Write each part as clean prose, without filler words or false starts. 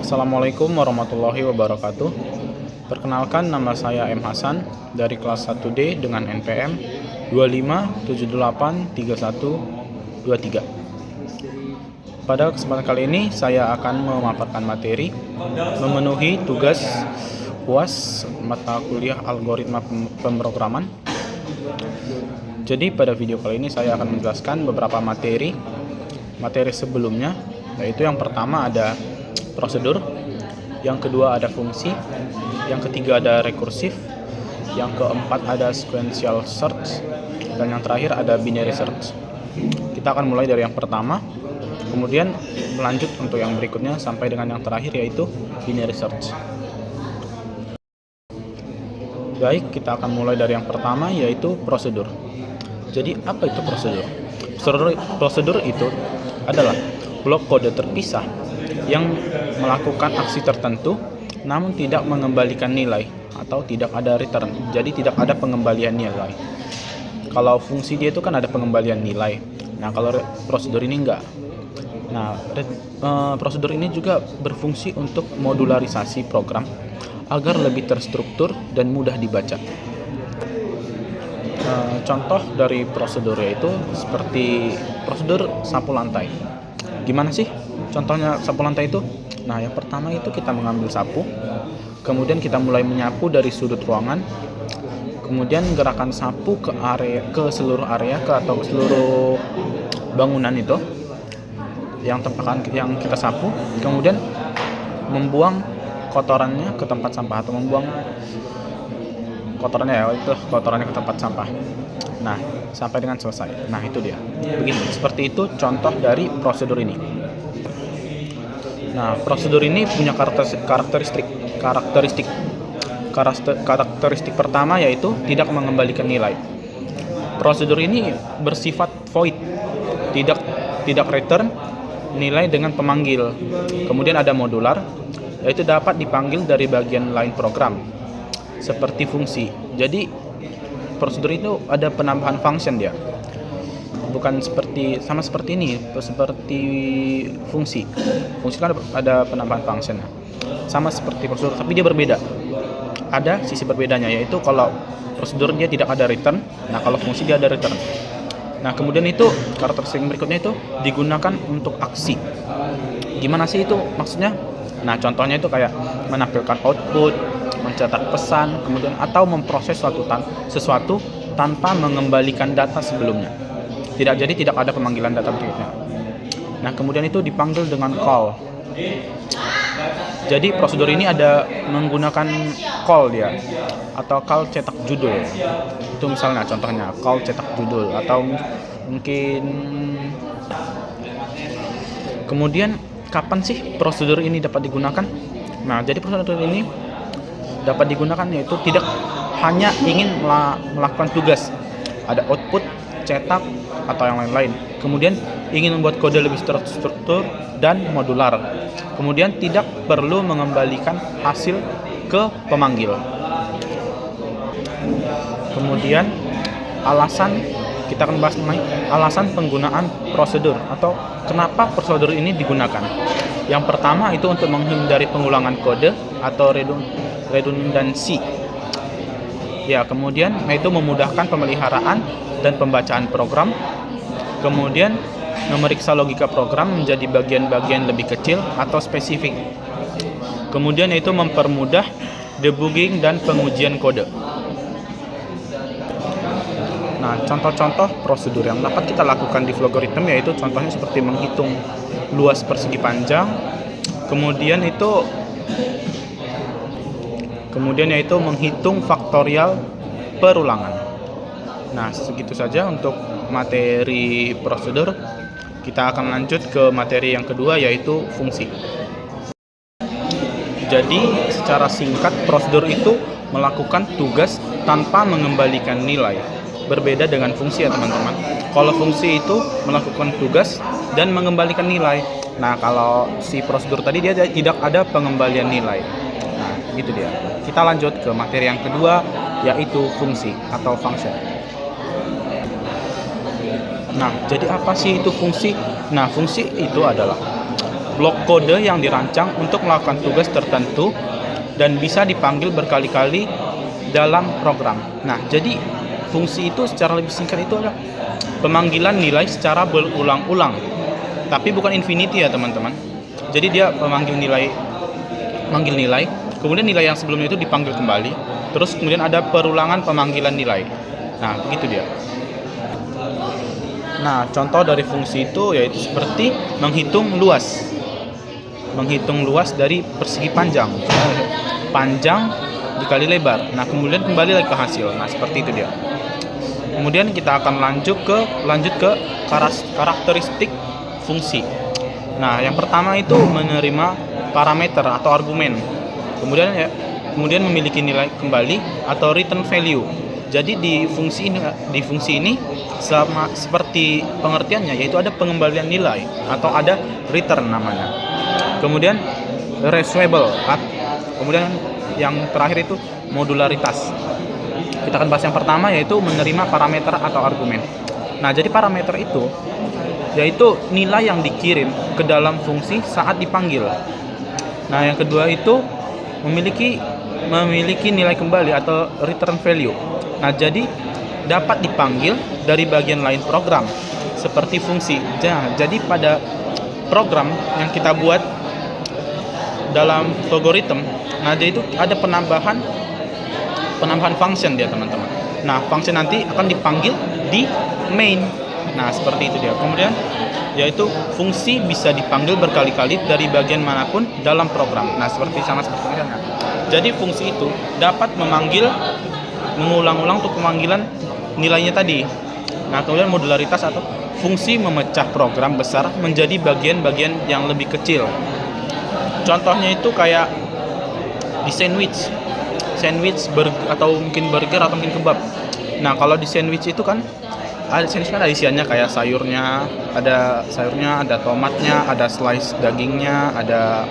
Assalamualaikum warahmatullahi wabarakatuh. Perkenalkan, nama saya M. Hasan dari kelas 1D dengan NPM 25783123. Pada kesempatan kali ini saya akan memaparkan materi memenuhi tugas UAS mata kuliah algoritma pemrograman. Jadi pada video kali ini saya akan menjelaskan beberapa materi sebelumnya, yaitu yang pertama ada prosedur, yang kedua ada fungsi, yang ketiga ada rekursif, yang keempat ada sequential search, dan yang terakhir ada binary search. Kita akan mulai dari yang pertama, kemudian melanjut untuk yang berikutnya sampai dengan yang terakhir, yaitu binary search. Baik, kita akan mulai dari yang pertama, yaitu prosedur. Jadi apa itu prosedur? Prosedur itu adalah blok kode terpisah yang melakukan aksi tertentu namun tidak mengembalikan nilai atau tidak ada return. Jadi tidak ada pengembalian nilai. Kalau fungsi dia itu kan ada pengembalian nilai. Nah, kalau prosedur ini enggak. Nah, prosedur ini juga berfungsi untuk modularisasi program agar lebih terstruktur dan mudah dibaca. Contoh dari prosedur yaitu seperti prosedur sapu lantai. Gimana sih contohnya sapu lantai itu? Nah, yang pertama itu kita mengambil sapu, kemudian kita mulai menyapu dari sudut ruangan, kemudian gerakan sapu ke seluruh area atau ke seluruh bangunan itu yang kita sapu, kemudian membuang kotorannya ke tempat sampah atau membuang kotorannya ke tempat sampah. Nah, sampai dengan selesai. Nah, itu dia. Begitu. Seperti itu contoh dari prosedur ini. Nah, prosedur ini punya karakteristik pertama, yaitu tidak mengembalikan nilai. Prosedur ini bersifat void, tidak return nilai dengan pemanggil. Kemudian ada modular, yaitu dapat dipanggil dari bagian lain program, seperti fungsi. Jadi prosedur itu ada penambahan function dia. Bukan seperti ini, seperti fungsi. Fungsi kan ada penambahan function. Sama seperti prosedur, tapi dia berbeda. Ada sisi berbedanya, yaitu kalau prosedur dia tidak ada return, nah kalau fungsi dia ada return. Nah, kemudian itu karakteristik berikutnya itu digunakan untuk aksi. Gimana sih itu maksudnya? Nah, contohnya itu kayak menampilkan output, mencetak pesan, kemudian atau memproses sesuatu tanpa mengembalikan data sebelumnya. Tidak ada pemanggilan data berikutnya. Nah, kemudian itu dipanggil dengan call. Jadi prosedur ini ada menggunakan call dia, atau call cetak judul. Itu misalnya contohnya call cetak judul, atau mungkin kemudian kapan sih prosedur ini dapat digunakan? Nah, jadi prosedur ini dapat digunakan yaitu tidak hanya ingin melakukan tugas, ada output, cetak, atau yang lain-lain. Kemudian ingin membuat kode lebih terstruktur dan modular. Kemudian tidak perlu mengembalikan hasil ke pemanggil. Kemudian kita akan bahas mengenai alasan penggunaan prosedur atau kenapa prosedur ini digunakan. Yang pertama itu untuk menghindari pengulangan kode atau redundansi. Ya, kemudian itu memudahkan pemeliharaan dan pembacaan program. Kemudian memeriksa logika program menjadi bagian-bagian lebih kecil atau spesifik. Kemudian itu mempermudah debugging dan pengujian kode. Nah, contoh-contoh prosedur yang dapat kita lakukan di Vlogorithm yaitu contohnya seperti menghitung luas persegi panjang, kemudian yaitu menghitung faktorial perulangan. Nah, segitu saja untuk materi prosedur. Kita akan lanjut ke materi yang kedua, yaitu fungsi. Jadi, secara singkat, prosedur itu melakukan tugas tanpa mengembalikan nilai. Berbeda dengan fungsi ya, teman-teman. Kalau fungsi itu melakukan tugas dan mengembalikan nilai. Nah, kalau si prosedur tadi dia tidak ada pengembalian nilai. Nah, gitu dia. Kita lanjut ke materi yang kedua, yaitu fungsi atau function. Nah, jadi apa sih itu fungsi? Nah, fungsi itu adalah blok kode yang dirancang untuk melakukan tugas tertentu dan bisa dipanggil berkali-kali dalam program. Nah, jadi fungsi itu secara lebih singkat itu adalah pemanggilan nilai secara berulang-ulang. Tapi bukan infinity ya, teman-teman. Jadi dia memanggil nilai, kemudian nilai yang sebelumnya itu dipanggil kembali, terus kemudian ada perulangan pemanggilan nilai. Nah, begitu dia. Nah, contoh dari fungsi itu yaitu seperti menghitung luas. Menghitung luas dari persegi panjang. Panjang dikali lebar. Nah, kemudian kembali lagi ke hasil. Nah, seperti itu dia. Kemudian kita akan lanjut ke karakteristik fungsi. Nah, yang pertama itu menerima parameter atau argumen. Kemudian memiliki nilai kembali atau return value. Jadi di fungsi ini sama seperti pengertiannya, yaitu ada pengembalian nilai atau ada return namanya. Kemudian reusable. Kemudian yang terakhir itu modularitas. Kita akan bahas yang pertama, yaitu menerima parameter atau argumen. Nah, jadi parameter itu yaitu nilai yang dikirim ke dalam fungsi saat dipanggil. Nah, yang kedua itu memiliki nilai kembali atau return value. Nah, jadi dapat dipanggil dari bagian lain program seperti fungsi. Jadi pada program yang kita buat dalam algoritma, nah jadi itu ada penambahan function dia, teman-teman. Nah, function nanti akan dipanggil di main. Nah, seperti itu dia. Kemudian yaitu fungsi bisa dipanggil berkali-kali dari bagian manapun dalam program. Nah, seperti misalnya. Jadi fungsi itu dapat mengulang-ulang untuk pemanggilan nilainya tadi. Nah, kemudian modularitas atau fungsi memecah program besar menjadi bagian-bagian yang lebih kecil. Contohnya itu kayak di sandwich atau mungkin burger atau mungkin kebab. Nah, kalau di sandwich itu kan ada isiannya kayak sayurnya, ada tomatnya, ada slice dagingnya, ada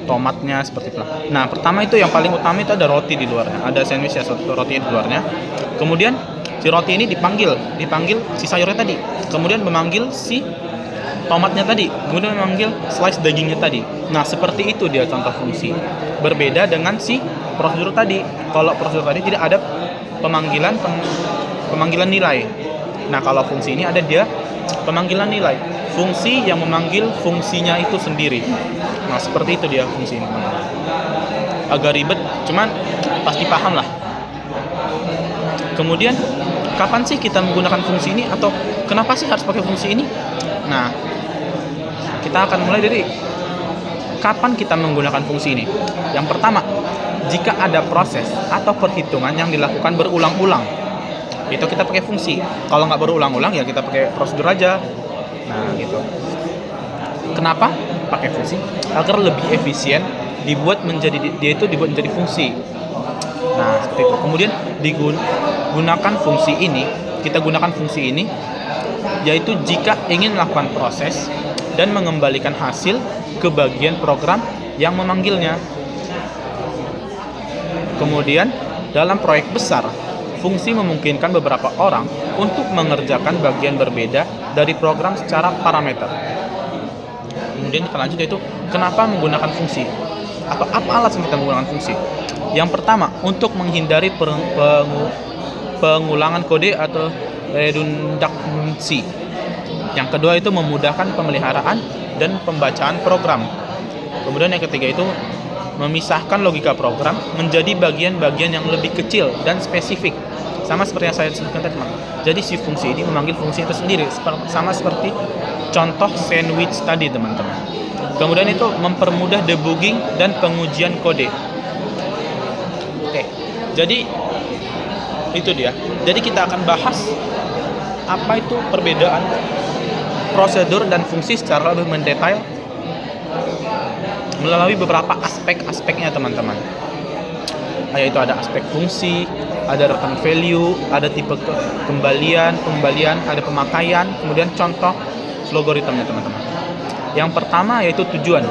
tomatnya, seperti itu. Nah, pertama itu yang paling utama itu ada roti di luarnya, ada sandwich ya, satu roti di luarnya. Kemudian si roti ini dipanggil si sayurnya tadi, kemudian memanggil si tomatnya tadi, kemudian memanggil slice dagingnya tadi. Nah, seperti itu dia contoh fungsi. Berbeda dengan si prosedur tadi. Kalau prosedur tadi tidak ada pemanggilan nilai. Nah, kalau fungsi ini ada dia pemanggilan nilai. Fungsi yang memanggil fungsinya itu sendiri. Nah, seperti itu dia fungsi ini. Agak ribet, cuman pasti paham lah. Kemudian, kapan sih kita menggunakan fungsi ini atau kenapa sih harus pakai fungsi ini? Nah, kita akan mulai dari kapan kita menggunakan fungsi ini. Yang pertama, jika ada proses atau perhitungan yang dilakukan berulang-ulang, itu kita pakai fungsi. Kalau nggak berulang-ulang ya kita pakai prosedur aja. Nah, gitu. Kenapa pakai fungsi? Agar lebih efisien dibuat menjadi fungsi. Nah, seperti itu. Kemudian kita gunakan fungsi ini yaitu jika ingin melakukan proses dan mengembalikan hasil ke bagian program yang memanggilnya. Kemudian dalam proyek besar, fungsi memungkinkan beberapa orang untuk mengerjakan bagian berbeda dari program secara parameter. Kemudian kita lanjut, yaitu kenapa menggunakan fungsi atau apa alasan kita menggunakan fungsi. Yang pertama, untuk menghindari pengulangan kode atau redundansi. Yang kedua itu memudahkan pemeliharaan dan pembacaan program. Kemudian yang ketiga itu memisahkan logika program menjadi bagian-bagian yang lebih kecil dan spesifik. Sama seperti yang saya sebutkan tadi, teman. Jadi si fungsi ini memanggil fungsi itu sendiri, sama seperti contoh sandwich tadi, teman-teman. Kemudian itu mempermudah debugging dan pengujian kode. Oke, jadi itu dia. Jadi kita akan bahas apa itu perbedaan prosedur dan fungsi secara lebih mendetail melalui beberapa aspek-aspeknya, teman-teman. Yaitu ada aspek fungsi, ada return value, ada tipe pembalian, ada pemakaian, kemudian contoh logaritmnya, teman-teman. Yang pertama yaitu tujuan.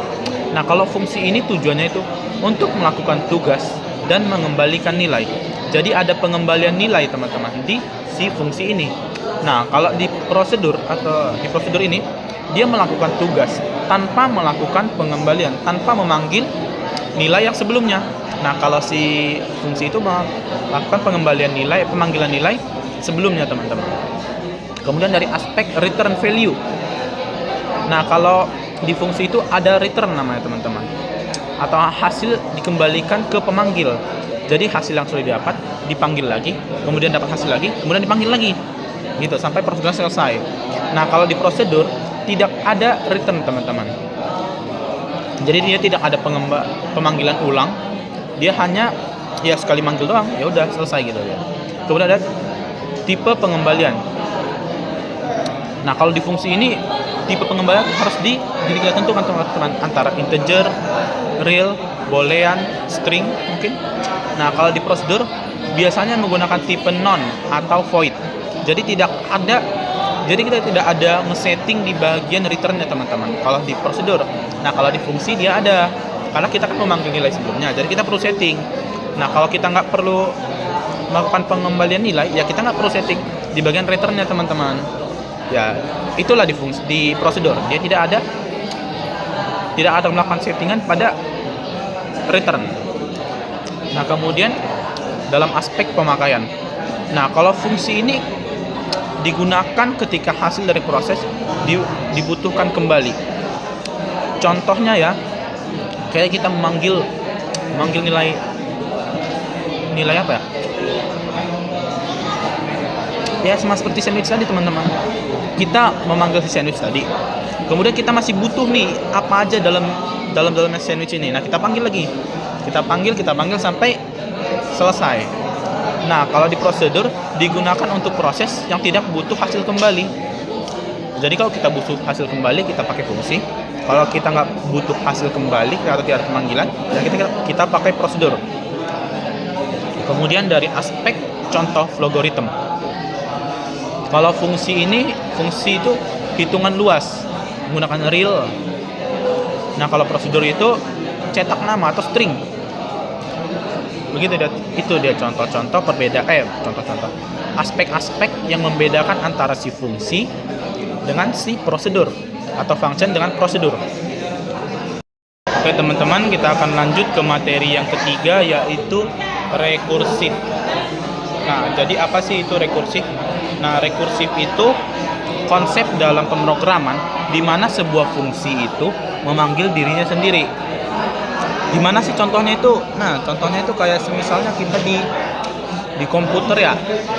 Nah, kalau fungsi ini tujuannya itu untuk melakukan tugas dan mengembalikan nilai. Jadi ada pengembalian nilai, teman-teman, di si fungsi ini. Nah, kalau di prosedur ini dia melakukan tugas tanpa melakukan pengembalian, tanpa memanggil nilai yang sebelumnya. Nah, kalau si fungsi itu melakukan pengembalian nilai, pemanggilan nilai sebelumnya, teman-teman. Kemudian dari aspek return value. Nah, kalau di fungsi itu ada return namanya, teman-teman. Atau hasil dikembalikan ke pemanggil. Jadi hasil yang sudah didapat dipanggil lagi, kemudian dapat hasil lagi, kemudian dipanggil lagi. Gitu sampai prosedur selesai. Nah, kalau di prosedur tidak ada return, teman-teman. Jadi dia tidak ada pemanggilan ulang. Dia hanya ya sekali manggil doang, ya udah selesai gitu ya. Kemudian ada tipe pengembalian. Nah, kalau di fungsi ini tipe pengembalian harus kita tentukan, teman-teman, antara integer, real, boolean, string mungkin. Nah, kalau di prosedur biasanya menggunakan tipe non atau void. Jadi kita tidak ada nge-setting di bagian return-nya, teman-teman. Kalau di prosedur. Nah, kalau di fungsi dia ada. Karena kita kan memanggil nilai sebelumnya, jadi kita perlu setting. Nah, kalau kita nggak perlu melakukan pengembalian nilai, ya kita nggak perlu setting di bagian return-nya, teman-teman. Ya, itulah di prosedur. Dia tidak ada melakukan settingan pada return. Nah, kemudian dalam aspek pemakaian. Nah, kalau fungsi ini digunakan ketika hasil dari proses dibutuhkan kembali. Contohnya ya, kayak kita memanggil nilai apa ya? Ya sama seperti sandwich tadi, teman-teman. Kita memanggil si sandwich tadi. Kemudian kita masih butuh nih apa aja dalamnya sandwich ini. Nah, kita panggil lagi. Kita panggil sampai selesai. Nah, kalau di prosedur digunakan untuk proses yang tidak butuh hasil kembali. Jadi kalau kita butuh hasil kembali, kita pakai fungsi. Kalau kita nggak butuh hasil kembali atau tidak ada pemanggilan, ya kita pakai prosedur. Kemudian dari aspek contoh logaritma. Kalau fungsi itu hitungan luas, menggunakan real. Nah, kalau prosedur itu cetak nama atau string. Begitu dia contoh-contoh contoh-contoh aspek-aspek yang membedakan antara si fungsi dengan si prosedur atau function dengan prosedur. Oke, teman-teman, kita akan lanjut ke materi yang ketiga, yaitu rekursif. Nah, jadi apa sih itu rekursif? Nah, rekursif itu konsep dalam pemrograman di mana sebuah fungsi itu memanggil dirinya sendiri. Gimana sih contohnya itu? Nah, contohnya itu kayak misalnya kita di komputer ya.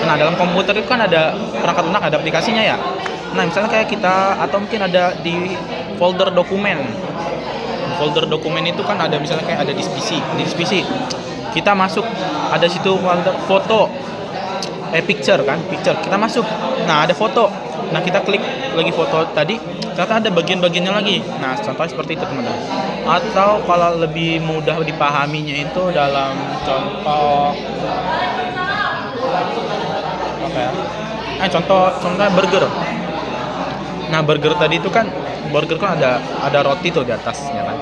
Nah, dalam komputer itu kan ada perangkat lunak, ada aplikasinya ya. Nah, misalnya kayak kita, atau mungkin ada di folder dokumen. Folder dokumen itu kan ada misalnya kayak ada di PC. Kita masuk, ada situ folder foto, picture. Kita masuk. Nah, ada foto. Nah, kita klik lagi foto tadi, ternyata ada bagian-bagiannya lagi. Nah, contohnya seperti itu, teman-teman. Atau kalau lebih mudah dipahaminya itu dalam contoh apa ya? Contohnya burger. Nah, burger tadi itu kan ada roti tuh di atasnya kan.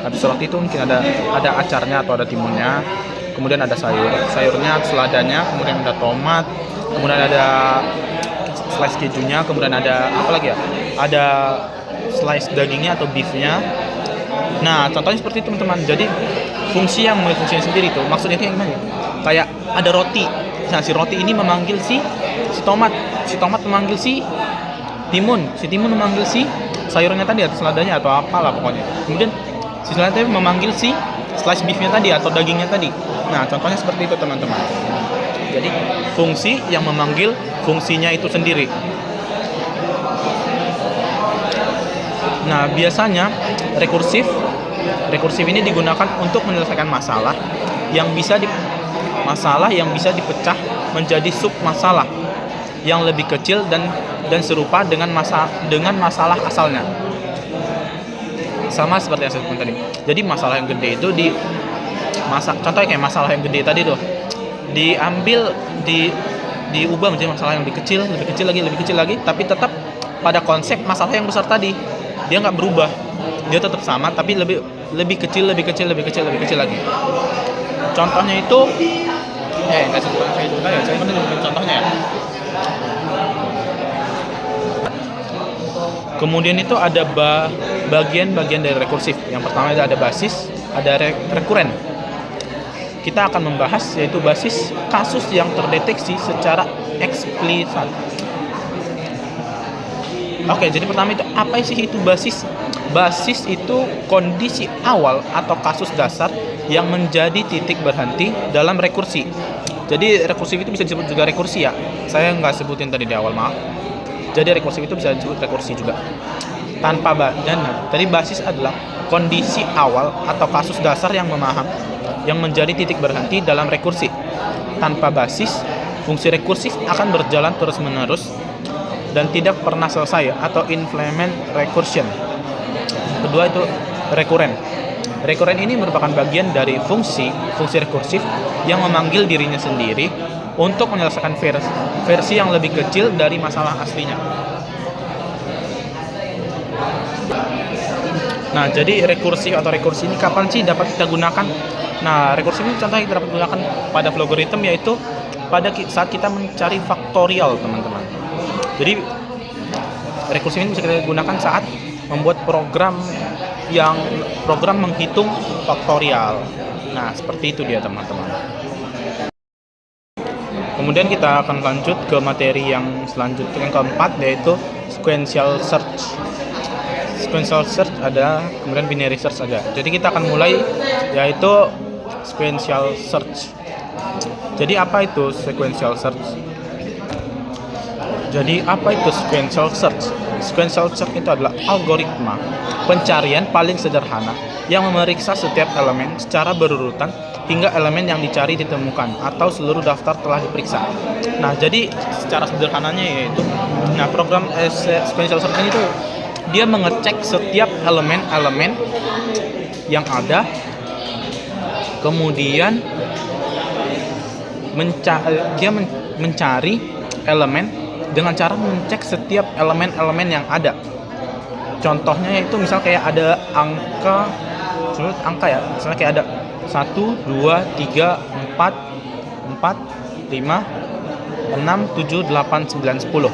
Habis roti itu mungkin ada acarnya atau ada timunnya. Kemudian ada sayurnya, seladanya, kemudian ada tomat, kemudian ada slice kejunya, kemudian ada apa lagi ya? Ada slice dagingnya atau beefnya. Nah, contohnya seperti itu, teman-teman. Jadi fungsi yang memiliki fungsinya sendiri itu maksudnya kayak gimana? Kayak ada roti. Nah, si roti ini memanggil si tomat memanggil si timun memanggil si sayurnya tadi atau seladanya atau apalah pokoknya. Kemudian si seladanya memanggil si slice beefnya tadi atau dagingnya tadi. Nah, contohnya seperti itu, teman-teman. Jadi fungsi yang memanggil fungsinya itu sendiri. Nah, biasanya rekursif ini digunakan untuk menyelesaikan masalah yang bisa dipecah menjadi sub masalah yang lebih kecil dan serupa dengan masalah asalnya. Sama seperti yang saya sebutkan tadi. Jadi masalah yang gede itu contohnya kayak masalah yang gede tadi tuh diambil diubah menjadi masalah yang lebih kecil lagi, tapi tetap pada konsep masalah yang besar tadi. Dia nggak berubah, dia tetap sama, tapi lebih kecil lagi. Contohnya itu, saya contohnya ya. Kemudian itu ada bagian-bagian dari rekursif. Yang pertama itu ada basis, ada rekuren. Kita akan membahas yaitu basis kasus yang terdeteksi secara eksplisit. Oke, jadi pertama itu apa sih itu basis? Basis itu kondisi awal atau kasus dasar yang menjadi titik berhenti dalam rekursi. Jadi rekursif itu bisa disebut juga rekursi ya. Saya nggak sebutin tadi di awal, maaf. Jadi rekursif itu bisa disebut rekursi juga. Tanpa tadi basis adalah kondisi awal atau kasus dasar yang menjadi titik berhenti dalam rekursi. Tanpa basis, fungsi rekursif akan berjalan terus-menerus dan tidak pernah selesai atau implement recursion. Kedua itu rekuren. Rekuren ini merupakan bagian dari fungsi rekursif yang memanggil dirinya sendiri untuk menyelesaikan versi yang lebih kecil dari masalah aslinya. Nah, jadi rekursif atau rekursi ini kapan sih dapat kita gunakan? Nah, rekursif ini contohnya kita dapat gunakan pada logaritma, yaitu pada saat kita mencari faktorial, teman-teman. Jadi rekursif ini bisa kita gunakan saat membuat program menghitung faktorial. Nah, seperti itu dia, teman-teman. Kemudian kita akan lanjut ke materi yang selanjutnya, yang keempat, yaitu sequential search. Sequential search ada, kemudian binary search ada. Jadi kita akan mulai yaitu sequential search. Jadi apa itu sequential search? Sequential search itu adalah algoritma pencarian paling sederhana yang memeriksa setiap elemen secara berurutan hingga elemen yang dicari ditemukan atau seluruh daftar telah diperiksa. Nah, jadi secara sederhananya yaitu, program sequential search ini tuh dia mengecek setiap elemen-elemen yang ada, kemudian dia mencari elemen dengan cara mengecek setiap elemen-elemen yang ada. Contohnya itu misal kayak ada angka ya, misalnya kayak ada 1, 2, 3, 4, 5, 6, 7, 8, 9, 10.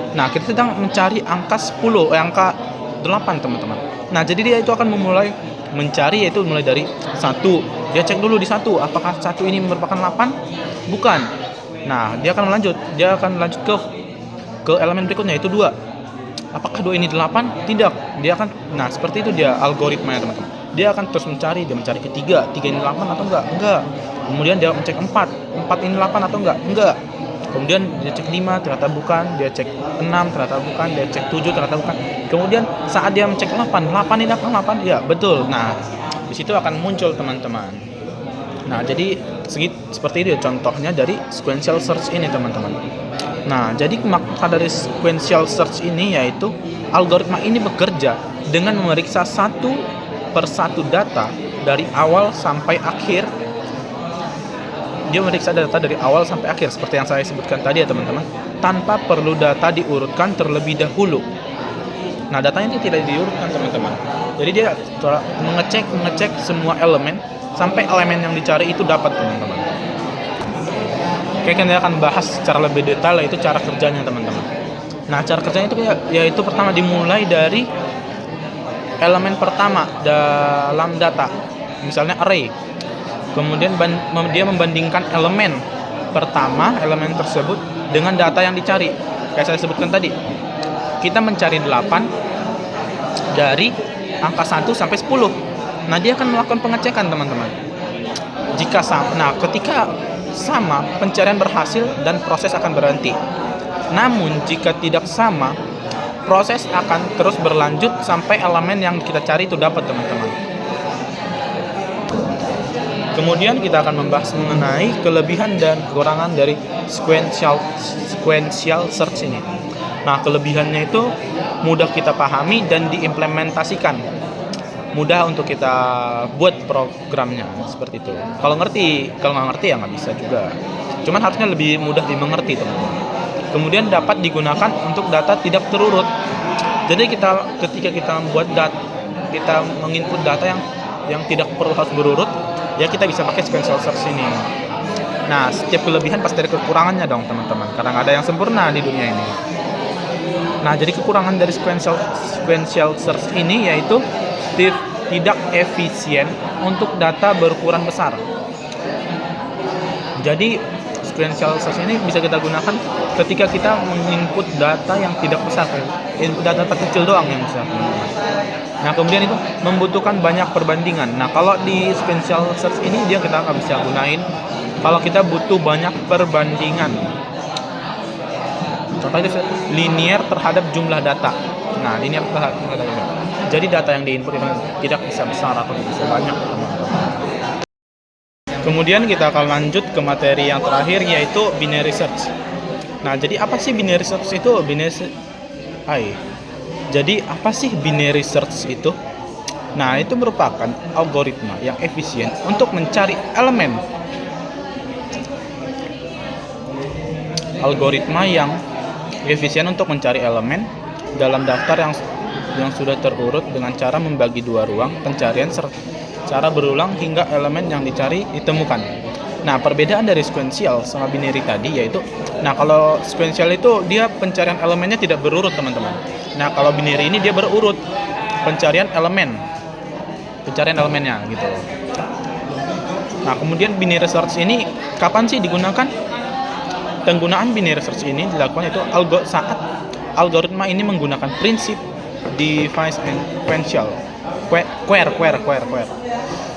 Nah, kita sedang mencari angka 8, teman-teman. Nah, jadi dia itu akan memulai mencari, yaitu mulai dari 1. Dia cek dulu di 1, apakah 1 ini merupakan 8? Bukan. Nah, dia akan lanjut ke elemen berikutnya, yaitu 2. Apakah 2 ini 8? Tidak. Nah, seperti itu dia algoritmanya, teman-teman. Dia akan terus mencari ke 3 ini 8 atau enggak? Enggak. Kemudian dia mencek 4 ini 8 atau enggak? Enggak. Kemudian dia cek 5, ternyata bukan. Dia cek 6, ternyata bukan. Dia cek 7, ternyata bukan. Kemudian saat dia mencek 8 ini 8? Ya, betul. Nah, di situ akan muncul, teman-teman. Nah, jadi seperti itu contohnya dari sequential search ini, teman-teman. Nah, jadi maka dari sequential search ini yaitu algoritma ini bekerja dengan memeriksa satu persatu data dari awal sampai akhir. Dia memeriksa data dari awal sampai akhir seperti yang saya sebutkan tadi ya, teman-teman, tanpa perlu data diurutkan terlebih dahulu. Nah, datanya itu tidak diurutkan, teman-teman. Jadi dia mengecek semua elemen sampai elemen yang dicari itu dapat, teman-teman. Oke, kita akan bahas secara lebih detail yaitu cara kerjanya, teman-teman. Nah, cara kerjanya itu yaitu pertama dimulai dari elemen pertama dalam data, misalnya array. Kemudian dia membandingkan elemen elemen tersebut dengan data yang dicari. Kayak saya sebutkan tadi, kita mencari 8 dari angka 1 sampai 10. Nah, dia akan melakukan pengecekan, teman-teman. Jika sama, ketika sama, pencarian berhasil dan proses akan berhenti. Namun jika tidak sama, proses akan terus berlanjut sampai elemen yang kita cari itu dapat, teman-teman. Kemudian kita akan membahas mengenai kelebihan dan kekurangan dari sequential search ini. Nah, kelebihannya itu mudah kita pahami dan diimplementasikan. Mudah untuk kita buat programnya, seperti itu. Kalau nggak ngerti ya nggak bisa juga. Cuman harusnya lebih mudah dimengerti, teman-teman. Kemudian dapat digunakan untuk data tidak terurut. Jadi ketika kita membuat kita menginput data yang tidak perlu harus berurut, ya kita bisa pakai sequential search ini. Nah, setiap kelebihan pasti ada kekurangannya dong, teman-teman. Karena nggak ada yang sempurna di dunia ini. Nah, jadi kekurangan dari sequential search ini yaitu tidak efisien untuk data berukuran besar. Jadi sequential search ini bisa kita gunakan ketika kita menginput data yang tidak besar, input data kecil doang yang besar. Nah, kemudian itu membutuhkan banyak perbandingan. Nah, kalau di sequential search ini kita nggak bisa gunain kalau kita butuh banyak perbandingan. Contohnya itu linear terhadap jumlah data. Nah, linear terhadap jumlah data. Jadi data yang diinput itu tidak bisa besar atau bisa banyak. Kemudian kita akan lanjut ke materi yang terakhir yaitu binary search. Nah, jadi apa sih binary search itu? Jadi apa sih binary search itu? Nah, itu merupakan algoritma yang efisien untuk mencari elemen. Algoritma yang efisien untuk mencari elemen dalam daftar yang sudah terurut dengan cara membagi dua ruang pencarian secara berulang hingga elemen yang dicari ditemukan. Nah, perbedaan dari sequential sama binary tadi yaitu, nah kalau sequential itu dia pencarian elemennya tidak berurut, teman-teman. Nah, kalau binary ini dia berurut pencarian elemennya gitu. Nah, kemudian binary search ini kapan sih digunakan? Penggunaan binary search ini dilakukan itu saat algoritma ini menggunakan prinsip divide and query,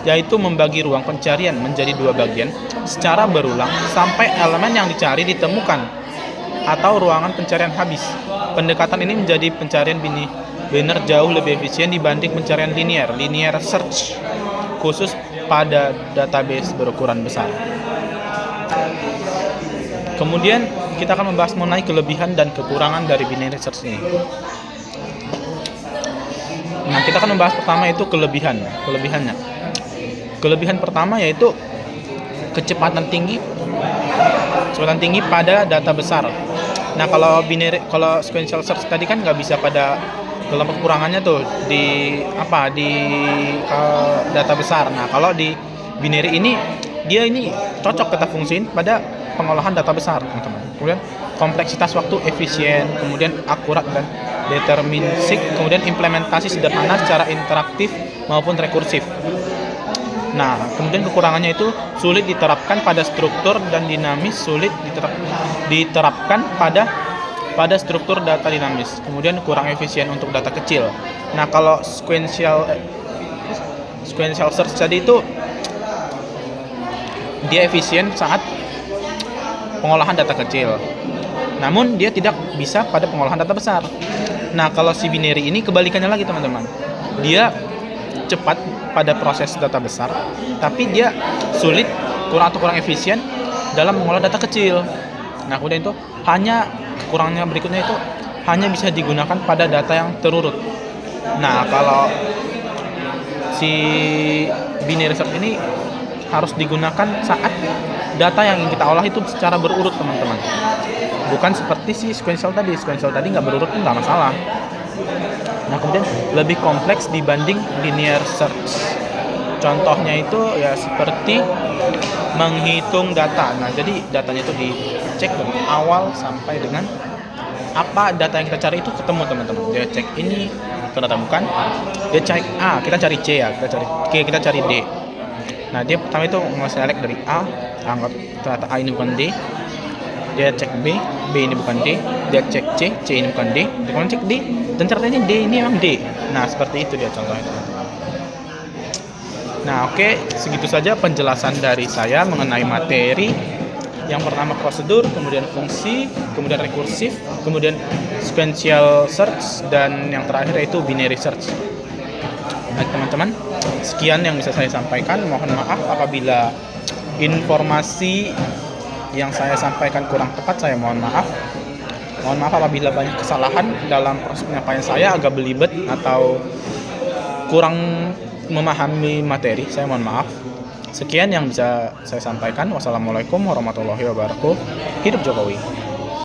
yaitu membagi ruang pencarian menjadi dua bagian secara berulang sampai elemen yang dicari ditemukan atau ruangan pencarian habis. Pendekatan ini menjadi pencarian binary jauh lebih efisien dibanding pencarian linear search, khusus pada database berukuran besar. Kemudian kita akan membahas mengenai kelebihan dan kekurangan dari binary search ini. Nah, kita akan membahas pertama itu kelebihannya. Kelebihan pertama yaitu kecepatan tinggi pada data besar. Nah, kalau sequential search tadi kan nggak bisa pada kelompok kekurangannya tuh di data besar. Nah, kalau di binary ini dia cocok kita fungsiin pada pengolahan data besar, teman-teman. Kemudian kompleksitas waktu efisien, kemudian akurat dan deterministik, kemudian implementasi sederhana secara interaktif maupun rekursif. Nah, kemudian kekurangannya itu sulit diterapkan pada struktur dan dinamis, sulit diterapkan pada struktur data dinamis. Kemudian kurang efisien untuk data kecil. Nah, kalau sequential search tadi itu dia efisien saat pengolahan data kecil. Namun dia tidak bisa pada pengolahan data besar. Nah, kalau si binary ini kebalikannya lagi, teman-teman. Dia cepat pada proses data besar, tapi dia sulit, kurang efisien dalam mengolah data kecil. Nah, kemudian itu kekurangannya berikutnya itu hanya bisa digunakan pada data yang terurut. Nah, kalau si binary search ini harus digunakan saat data yang ingin kita olah itu secara berurut, teman-teman. Bukan seperti si sequential tadi nggak berurut pun nggak masalah. Nah, kemudian lebih kompleks dibanding linear search. Contohnya itu ya seperti menghitung data. Nah, jadi datanya itu dicek dari awal sampai dengan apa data yang kita cari itu ketemu, teman-teman. Dia cek ini ternyata bukan. Dia cek A, kita cari C ya, kita cari D. Nah, dia pertama itu nge-select dari A, anggap ternyata A ini bukan D. Dia cek B ini bukan D. Dia cek C ini bukan D. Dia cek D, dan ternyata ini D ini memang D. Nah, seperti itu dia contohnya, teman-teman. Nah, oke, segitu saja penjelasan dari saya mengenai materi. Yang pertama prosedur, kemudian fungsi, kemudian rekursif, kemudian sequential search, dan yang terakhir yaitu binary search. Baik, teman-teman, sekian yang bisa saya sampaikan. Mohon maaf apabila informasi yang saya sampaikan kurang tepat, saya mohon maaf. Mohon maaf apabila banyak kesalahan dalam proses penyampaian saya, agak belibet atau kurang memahami materi, saya mohon maaf. Sekian yang bisa saya sampaikan. Wassalamualaikum warahmatullahi wabarakatuh. Hidup Jokowi.